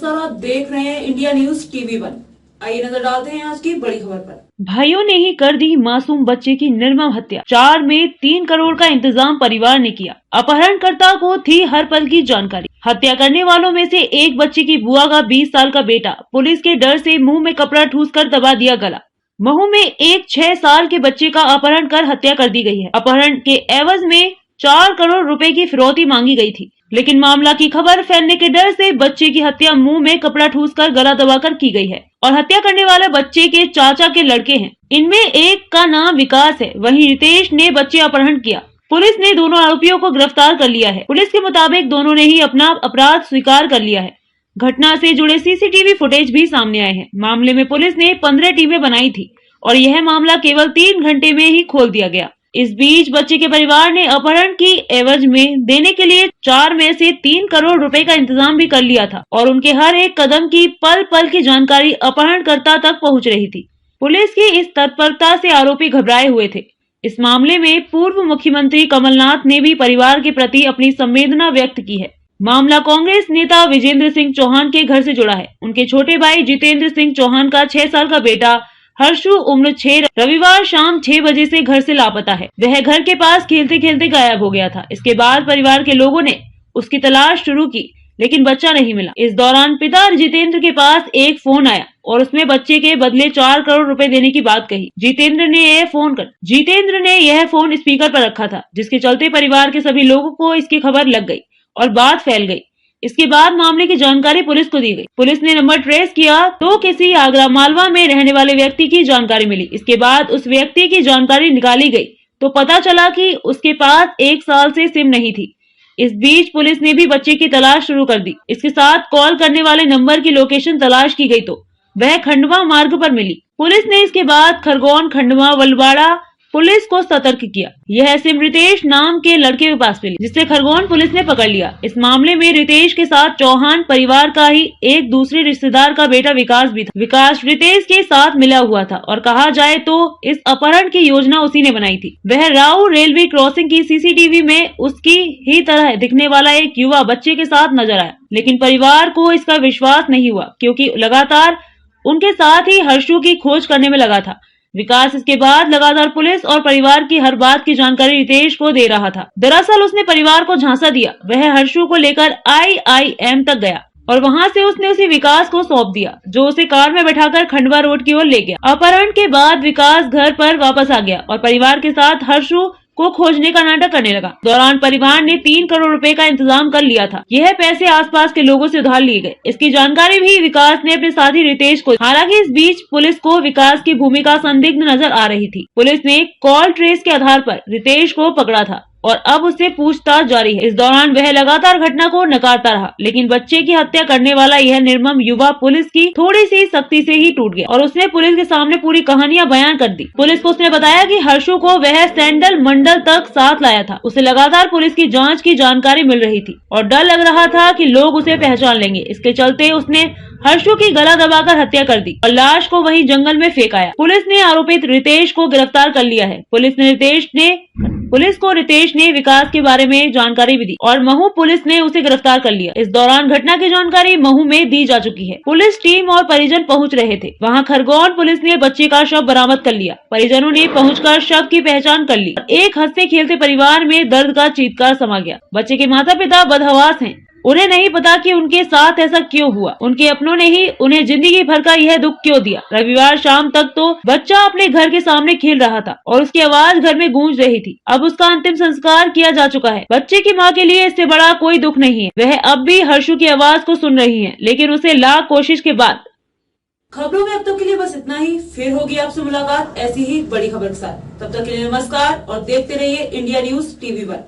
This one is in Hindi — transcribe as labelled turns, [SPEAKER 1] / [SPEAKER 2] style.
[SPEAKER 1] नमस्कार, आप देख रहे हैं इंडिया न्यूज TV1। आइए नजर डालते हैं आज की बड़ी खबर पर।
[SPEAKER 2] भाइयों ने ही कर दी मासूम बच्चे की निर्मम हत्या। 4 में 3 करोड़ का इंतजाम परिवार ने किया। अपहरणकर्ता को थी हर पल की जानकारी। हत्या करने वालों में से एक बच्चे की बुआ का 20 साल का बेटा पुलिस के डर से मुंह में कपड़ा ठूसकर दबा दिया गला। महू में एक 6 साल के बच्चे का अपहरण कर हत्या कर दी गई है। अपहरण के एवज में 4 करोड़ रुपए की फिरौती मांगी गई थी, लेकिन मामला की खबर फैलने के डर से बच्चे की हत्या मुंह में कपड़ा ठूसकर गला दबाकर की गई है और हत्या करने वाले बच्चे के चाचा के लड़के हैं। इनमें एक का नाम विकास है, वहीं रितेश ने बच्चे अपहरण किया। पुलिस ने दोनों आरोपियों को गिरफ्तार कर लिया है। पुलिस के मुताबिक दोनों ने ही अपना अपराध स्वीकार कर लिया है। घटना से जुड़े CCTV फुटेज भी सामने आए हैं। मामले में पुलिस ने 15 टीमें बनाई थी और यह मामला केवल 3 घंटे में ही खोल दिया गया। इस बीच बच्चे के परिवार ने अपहरण की एवज में देने के लिए 4 में से 3 करोड़ रुपए का इंतजाम भी कर लिया था और उनके हर एक कदम की पल पल की जानकारी अपहरणकर्ता तक पहुंच रही थी। पुलिस की इस तत्परता से आरोपी घबराए हुए थे। इस मामले में पूर्व मुख्यमंत्री कमलनाथ ने भी परिवार के प्रति अपनी संवेदना व्यक्त की है। मामला कांग्रेस नेता विजेंद्र सिंह चौहान के घर से जुड़ा है। उनके छोटे भाई जितेंद्र सिंह चौहान का 6 साल का बेटा हर्षु उम्र 6 रविवार शाम 6 बजे से घर से लापता है। वह घर के पास खेलते खेलते गायब हो गया था। इसके बाद परिवार के लोगों ने उसकी तलाश शुरू की, लेकिन बच्चा नहीं मिला। इस दौरान पिता जितेंद्र के पास एक फोन आया और उसमें बच्चे के बदले 4 करोड़ रुपए देने की बात कही। जितेंद्र ने यह फोन स्पीकर पर रखा था, जिसके चलते परिवार के सभी लोगों को इसकी खबर लग गई और बात फैल गई। इसके बाद मामले की जानकारी पुलिस को दी गई। पुलिस ने नंबर ट्रेस किया तो किसी आगरा मालवा में रहने वाले व्यक्ति की जानकारी मिली। इसके बाद उस व्यक्ति की जानकारी निकाली गई तो पता चला कि उसके पास 1 साल से सिम नहीं थी। इस बीच पुलिस ने भी बच्चे की तलाश शुरू कर दी। इसके साथ कॉल करने वाले नंबर की लोकेशन तलाश की गई तो वह खंडवा मार्ग पर मिली। पुलिस ने इसके बाद खरगोन, खंडवा, वलवाड़ा पुलिस को सतर्क किया। यह सिम रितेश नाम के लड़के के पास मिली, जिसे खरगोन पुलिस ने पकड़ लिया। इस मामले में रितेश के साथ चौहान परिवार का ही एक दूसरे रिश्तेदार का बेटा विकास भी था। विकास रितेश के साथ मिला हुआ था और कहा जाए तो इस अपहरण की योजना उसी ने बनाई थी। वह राव रेलवे क्रॉसिंग की CCTV में उसकी ही तरह दिखने वाला एक युवा बच्चे के साथ नजर आया, लेकिन परिवार को इसका विश्वास नहीं हुआ क्योंकि लगातार उनके साथ ही हर्षु की खोज करने में लगा था। विकास इसके बाद लगातार पुलिस और परिवार की हर बात की जानकारी रितेश को दे रहा था। दरअसल उसने परिवार को झांसा दिया। वह हर्षु को लेकर IIM तक गया और वहां से उसने उसे विकास को सौंप दिया, जो उसे कार में बैठाकर खंडवा रोड की ओर ले गया। अपहरण के बाद विकास घर पर वापस आ गया और परिवार के साथ हर्षु को खोजने का नाटक करने लगा। दौरान परिवार ने 3 करोड़ रुपए का इंतजाम कर लिया था। यह पैसे आसपास के लोगों से उधार लिए गए। इसकी जानकारी भी विकास ने अपने साथी रितेश को। हालांकि इस बीच पुलिस को विकास की भूमिका संदिग्ध नजर आ रही थी। पुलिस ने कॉल ट्रेस के आधार पर रितेश को पकड़ा था और अब उससे पूछताछ जारी है। इस दौरान वह लगातार घटना को नकारता रहा, लेकिन बच्चे की हत्या करने वाला यह निर्मम युवा पुलिस की थोड़ी सी सख्ती से ही टूट गया और उसने पुलिस के सामने पूरी कहानियां बयान कर दी। पुलिस को उसने बताया कि हर्षु को वह सैंडल मंडल तक साथ लाया था। उसे लगातार पुलिस की जांच की जानकारी मिल रही थी और डर लग रहा था कि लोग उसे पहचान लेंगे। इसके चलते उसने हर्षु की गला दबाकर हत्या कर दी और लाश को वहीं जंगल में फेंक आया। पुलिस ने आरोपित रितेश को गिरफ्तार कर लिया है। पुलिस को रितेश ने विकास के बारे में जानकारी भी दी और महू पुलिस ने उसे गिरफ्तार कर लिया। इस दौरान घटना की जानकारी महू में दी जा चुकी है। पुलिस टीम और परिजन पहुंच रहे थे। वहां खरगोन पुलिस ने बच्चे का शव बरामद कर लिया। परिजनों ने पहुंचकर शव की पहचान कर ली। एक हंसते खेलते परिवार में दर्द का चीत्कार समा गया। बच्चे के माता पिता बदहवास हैं। उन्हें नहीं पता कि उनके साथ ऐसा क्यों हुआ। उनके अपनों ने ही उन्हें जिंदगी भर का यह दुख क्यों दिया। रविवार शाम तक तो बच्चा अपने घर के सामने खेल रहा था और उसकी आवाज घर में गूंज रही थी। अब उसका अंतिम संस्कार किया जा चुका है। बच्चे की माँ के लिए इससे बड़ा कोई दुख नहीं है। वह अब भी हर्षु की आवाज को सुन रही है, लेकिन उसे लाख कोशिश के बाद।
[SPEAKER 1] खबरों में अब तक के लिए बस इतना ही। फिर होगी आपसे मुलाकात ऐसी ही बड़ी खबर के साथ। तब तक के लिए नमस्कार और देखते रहिए इंडिया न्यूज TV1।